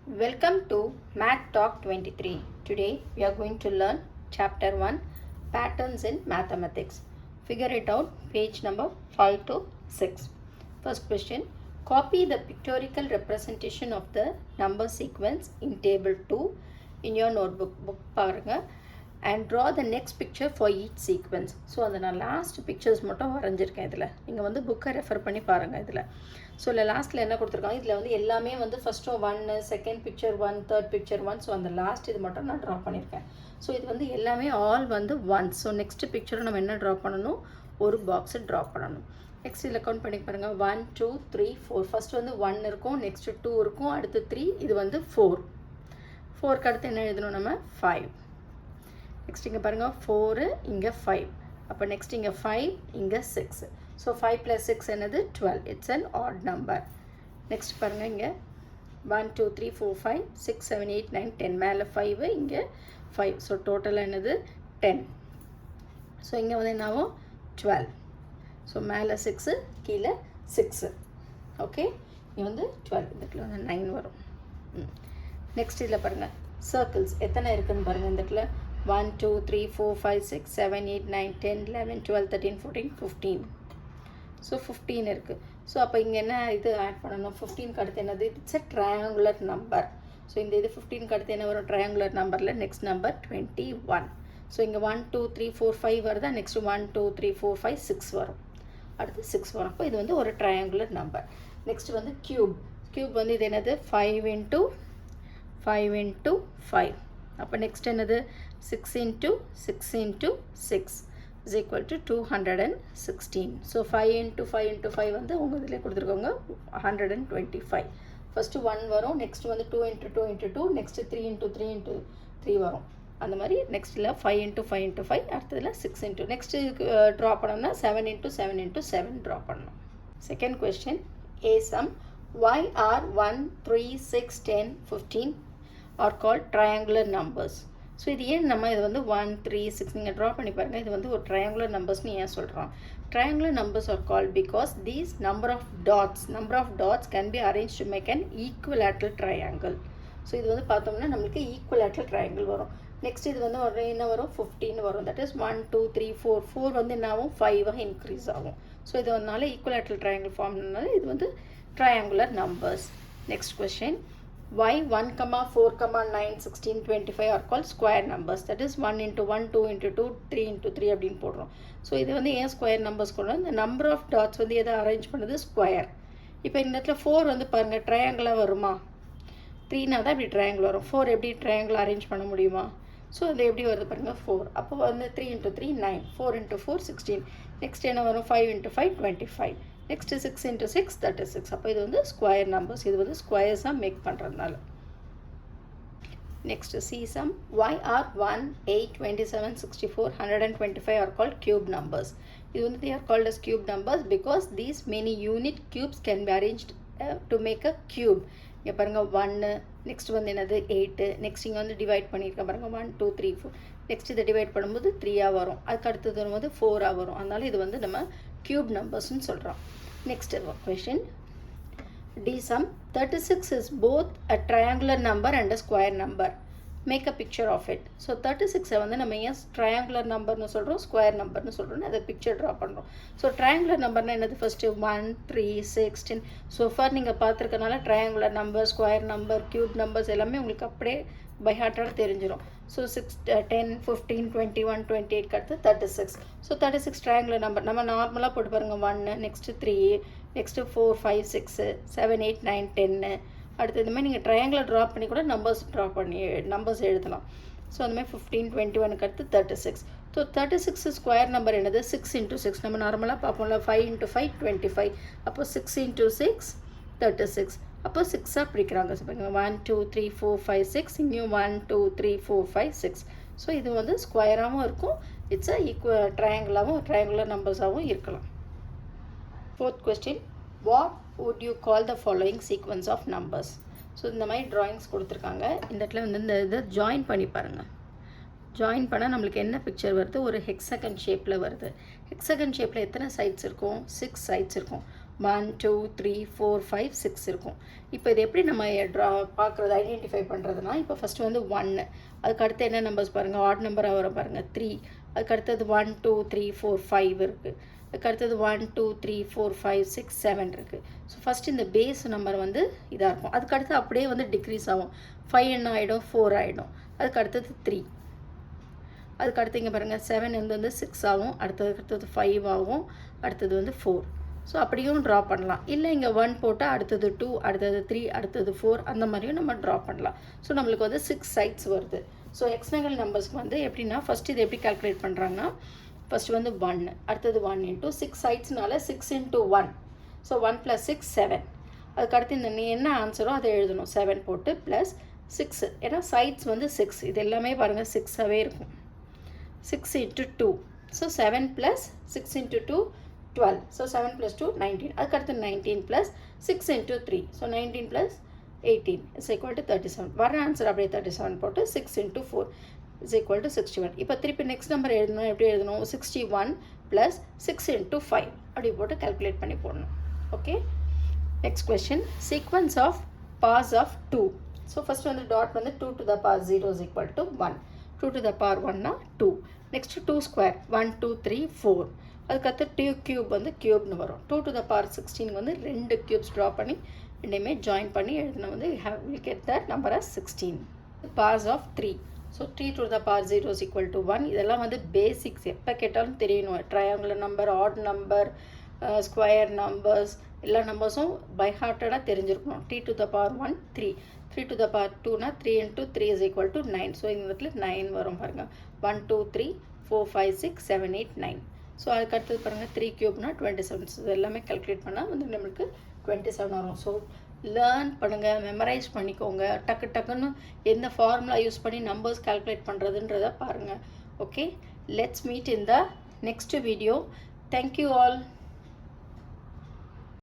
Welcome to Math Talk 23. Today we are going to learn Chapter 1 Patterns in Mathematics. Figure it out, page number 5 to 6. First question, copy the pictorial representation of the number sequence in table 2 in your notebook and draw the next picture for each sequence. So அதை நான் last pictures மட்டும் வரைஞ்சிருக்கேன். இதில் நீங்கள் வந்து புக்கை refer பண்ணி பாருங்கள். இதில் ஸோ இல்லை லாஸ்ட்டில் என்ன கொடுத்துருக்காங்க, இதில் வந்து எல்லாமே வந்து first 1, second picture 1, third picture 1. So அந்த லாஸ்ட் இது மட்டும் நான் ட்ரா பண்ணியிருக்கேன். ஸோ இது வந்து எல்லாமே ஆல் வந்து 1. ஸோ நெக்ஸ்ட் பிக்சரை நம்ம என்ன ட்ரா பண்ணணும், ஒரு பாக்ஸை ட்ரா பண்ணணும். நெக்ஸ்ட் இதில் கவுண்ட் பண்ணி பாருங்கள், 1 2 3 4. ஃபஸ்ட்டு வந்து 1 இருக்கும், நெக்ஸ்ட்டு 2 இருக்கும், அடுத்து 3, இது வந்து 4. 4க்கு அடுத்து என்ன எழுதணும் நம்ம, 5. நெக்ஸ்ட் இங்கே பாருங்கள் 4, இங்கே 5. அப்போ நெக்ஸ்ட் இங்கே 5, இங்கே 6. ஸோ 5 + 6 என்னது 12. It's an add number. Next பாருங்கள் இங்கே 1 2 3 4 5 6 7 8 9 10. மேலே 5, இங்கே 5. ஸோ டோட்டலாக என்னது 10. ஸோ இங்கே வந்து என்னாகும் 12. ஸோ மேலே 6, கீழே 6. ஓகே, இங்கே வந்து 12. இதுக்குள்ள வந்து 9 வரும். நெக்ஸ்ட் இதில் பாருங்கள் சர்க்கிள்ஸ் எத்தனை இருக்குதுன்னு பாருங்கள். இந்த இடத்துல 1 2 3 4 5 6 7 8 9 10 11 12 13 14 15. ஸோ 15 இருக்குது. ஸோ அப்போ இங்கே என்ன இது ஆட் பண்ணணும், 15க்கு அடுத்து என்னது, it's a triangular number. So இந்த இது 15க்கு அடுத்து என்ன வரும், ட்ரையாங்குலர் நம்பரில் நெக்ஸ்ட் நம்பர் 21. ஸோ இங்கே 1 2 3 4 5 வருதா, நெக்ஸ்ட் 1 2 3 4 5 6 வரும், அடுத்து 6 வரும். அப்போ இது வந்து ஒரு ட்ரையாங்குலர் நம்பர். நெக்ஸ்ட் வந்து கியூப். கியூப் வந்து இது என்னது 5 × 5 × 5. அப்போ நெக்ஸ்ட் என்னது 6 × 6 × 6 is equal to 216. ஸோ 5 × 5 × 5 வந்து உங்கள் இதில் கொடுத்துருக்கோங்க 125. ஃபஸ்ட்டு 1 வரும், நெக்ஸ்ட் வந்து 2 × 2 × 2, நெக்ஸ்ட் 3 × 3 × 3 வரும். அந்த மாதிரி நெக்ஸ்ட்டில் 5 × 5 × 5, அடுத்ததில் 6 × நெக்ஸ்ட் ட்ரா பண்ணோம்னா 7 × 7 × 7 ட்ரா பண்ணணும். Second question, A sum y are 1 3 6 10 15 are called triangular numbers. So இது ஏன் நம்ம இது வந்து 1 3 6 நீங்கள் ட்ரா பண்ணி பாருங்கள், இது வந்து ஒரு ட்ரையாங்குலர் நம்பர்ஸ்னு ஏன் சொல்கிறோம். Triangular numbers are called because these number of dots can be arrange to make an equilateral triangle. So இது வந்து பார்த்தோம்னா நம்மளுக்கு ஈக்குவலேட்ரல் ட்ரையாங்கிள் வரும். நெக்ஸ்ட் இது வந்து ஒரு என்ன வரும் 15 வரும். தட் இஸ் 1 2 3 4 வந்து என்ன ஆகும் 5 இன்க்ரீஸ் ஆகும். ஸோ இது வந்தால ஈக்குவலேட்ரல் ட்ரையாங்கிள் ஃபார்ம்னால இது வந்து triangular numbers. Next question, why 1, 4, 9, 16, 25 are called square numbers. That is 1 × 1, 2 × 2, 3 × 3 அப்படின்னு போடுறோம். ஸோ இது வந்து ஏன் ஸ்கொயர் நம்பர்ஸ் கொண்டு இந்த நம்பர் ஆஃப் டாட்ஸ் வந்து எதை அரேஞ்ச் பண்ணுறது, ஸ்கொயர். இப்போ இந்த இடத்துல 4 வந்து பாருங்கள் ட்ரையாங்கிளாக வருமா, 3னா தான் இப்படி ட்ரையாங்கிள் வரும். 4 எப்படி ட்ரையாங்கிள் அரேஞ்ச் பண்ண முடியுமா. ஸோ அது எப்படி வருது பாருங்கள் 4. அப்போ வந்து 3 × 3 9, 4 × 4 16. நெக்ஸ்ட் என்ன வரும் 5 × 5 25. நெக்ஸ்ட் 6 × 6 36. அப்போ இது வந்து ஸ்கொயர் நம்பர்ஸ். இது வந்து ஸ்கொயர்ஸாக மேக் பண்ணுறதுனால. Next C sum y are 1 8 27 64 125 are called cube numbers. இது வந்து they are called as cube numbers because these many unit cubes can be arranged to make a cube. இங்கே பாருங்கள் 1, நெக்ஸ்ட் வந்து என்னது 8, next இங்கே வந்து டிவைட் பண்ணியிருக்கேன் பாருங்கள் 1 2 3 4. நெக்ஸ்ட் இதை டிவைட் பண்ணும்போது 3 வரும், அதுக்கு அடுத்தது வரும்போது 4 வரும். அதனால இது வந்து நம்ம cube numbers-னு சொல்கிறோம். Next question, D sum 36 is both a triangular number and a square number. Make a picture of it. So 36 வந்து நம்ம ஏன் ட்ரையாங்குலர் நம்பர்னு சொல்கிறோம், ஸ்கொயர் நம்பர்னு சொல்கிறோம், அதை பிக்சர் ட்ரா பண்ணுறோம். ஸோ ட்ரையாங்குலர் நம்பர்னால் என்னது, ஃபஸ்ட்டு 1 3 6 10. ஸோ ஃபார் நீங்கள் பார்த்துருக்கனால triangular number, square number, cube numbers எல்லாமே உங்களுக்கு அப்படியே பை ஹார்ட்டாக தெரிஞ்சிடும். ஸோ 6 10 15 21 28 அடுத்து 36. So 36 triangular number. நம்ம நார்மலாக போட்டு பாருங்கள் 1, நெக்ஸ்ட்டு 3, நெக்ஸ்ட்டு 4 5 6 7 8 9 10. அடுத்து இந்த மாதிரி நீங்கள் ட்ரையாங்குலர் ட்ரா பண்ணி கூட நம்பர்ஸ் எழுதலாம். ஸோ அந்த மாதிரி 15 21க்கு அடுத்து 36. ஸோ 36 ஸ்கொயர் நம்பர் என்னது 6 × 6. நம்ம நார்மலாக பார்ப்போம்ல 5 × 5 25. அப்போ 6 × 6 36. அப்போ 6ஆக பிரிக்கிறாங்க. ஸோ 1 2 3 4 5 6. இங்கேயும் 1 2 3 4 5 6. ஸோ இது வந்து ஸ்கொயராகவும் இருக்கும், இட்ஸ் அ ட்ரையாங்குலர் நம்பர்ஸாகவும் இருக்கலாம். Fourth question, what would you call the following sequence of numbers? So இந்த மாதிரி ட்ராயிங்ஸ் கொடுத்துருக்காங்க. இந்த இடத்துல வந்து இந்த இதை ஜாயின் பண்ணி பாருங்கள். ஜாயின் பண்ணால் நம்மளுக்கு என்ன பிக்சர் வருது, ஒரு ஹெக்ஸகன் ஷேப்பில் வருது. ஹெக்ஸகன் ஷேப்பில் எத்தனை சைட்ஸ் இருக்கும், 6 சைட்ஸ் இருக்கும். 1 2 3 4 5 6 இருக்கும். இப்போ இது எப்படி நம்ம பார்க்குறது ஐடென்டிஃபை பண்ணுறதுனா, இப்போ ஃபஸ்ட்டு வந்து 1, அதுக்கு அடுத்து என்ன நம்பர்ஸ் பாருங்கள், ஆட் நம்பராக வரும் பாருங்கள் 3, அதுக்கு அடுத்தது 1 2 3 4 5 இருக்குது, அதுக்கு அடுத்தது 1 2 3 4 5 6 7 இருக்குது. ஸோ ஃபஸ்ட்டு இந்த பேஸ் நம்பர் வந்து இதாக இருக்கும். அதுக்கு அடுத்து அப்படியே வந்து டிக்ரீஸ் ஆகும். 5 என்ன ஆகிடும், 4 ஆகிடும். அதுக்கு அடுத்தது 3, அதுக்கு அடுத்து இங்கே பாருங்கள் 7 வந்து 6 ஆகும், அடுத்தது 5 ஆகும், அடுத்தது வந்து 4. ஸோ அப்படியும் ட்ரா பண்ணலாம். இல்லை இங்கே 1 போட்டால் அடுத்தது 2, அடுத்தது 3, அடுத்தது 4, அந்த மாதிரியும் நம்ம ட்ரா பண்ணலாம். ஸோ நம்மளுக்கு வந்து 6 சைட்ஸ் வருது. ஸோ ஹெக்ஸாகனல் நம்பர்ஸ்க்கு வந்து எப்படின்னா, ஃபஸ்ட்டு இது எப்படி கால்குலேட் பண்ணுறாங்கன்னா, ஃபஸ்ட்டு வந்து 1, அடுத்தது 1 இன்ட்டு 6 சைட்ஸ்னால 6 இன்ட்டு 1, ஸோ 1 + 6 7. அதுக்கு அடுத்து இந்த நீ என்ன ஆன்சரோ அதை எழுதணும், 7 போட்டு ப்ளஸ் 6, ஏன்னா சைட்ஸ் வந்து 6, இது எல்லாமே பாருங்கள் 6ஆகவே இருக்கும். 6 இன்ட்டு 2, ஸோ 7 + 6 இன்ட்டு 2 12, ஸோ 7 + 2 19, அதுக்கு அடுத்து 19 + 6 into 3, so 19 + 18 is equal to 37. வர ஆன்சர் அப்படியே 37 போட்டு 6 இன்ட்டு 4 is equal to 61. இப்போ திருப்பி நெக்ஸ்ட் நம்பர் எழுதணும், எப்படி எழுதணும், 61 + 6 இன்ட்டு 5 அப்படி போட்டு கால்குலேட் பண்ணி போடணும். Okay, next question, sequence of powers of 2. So first வந்து டாட் வந்து 2 to the power 0 is equal to 1, 2 to the power 1 னா 2, நெக்ஸ்ட் 2 ஸ்கொயர் 1 2 3 4, அதுக்கடுத்து 2 க்யூப் வந்து க்யூப்னு வரும். 2 to the power 16 வந்து 2 க்யூப்ஸ் ட்ரா பண்ணி ரெண்டுமே ஜாயின் பண்ணி எழுதினா வந்து will get that number as 16. பாஸ் of 3, so 3 to the power 0 is equal to 1. இதெல்லாம் வந்து பேசிக்ஸ், எப்போ கேட்டாலும் தெரியணும். Triangular number, add number, square numbers, எல்லா நம்பர்ஸும் பை ஹார்ட்டடாக தெரிஞ்சிருக்கணும். t to the power 1 3, 3 to the power 2னா 3 into 3 is equal to 9. So இந்த இடத்துல 9 வரும் பாருங்கள். 1 2 3 4 5 6 7 8 9. ஸோ அதுக்கு அடுத்தது பாருங்கள் 3 க்யூப்னா 27. ஸோ இது எல்லாமே கால்குலேட் பண்ணால் வந்து நம்மளுக்கு 27 வரும். ஸோ லேர்ன் பண்ணுங்கள், மெமரைஸ் பண்ணிக்கோங்க, டக்குன்னு எந்த ஃபார்முலா யூஸ் பண்ணி நம்பர்ஸ் கால்குலேட் பண்ணுறதுன்றதை பாருங்கள். Okay, let's meet in the next video. Thank you all.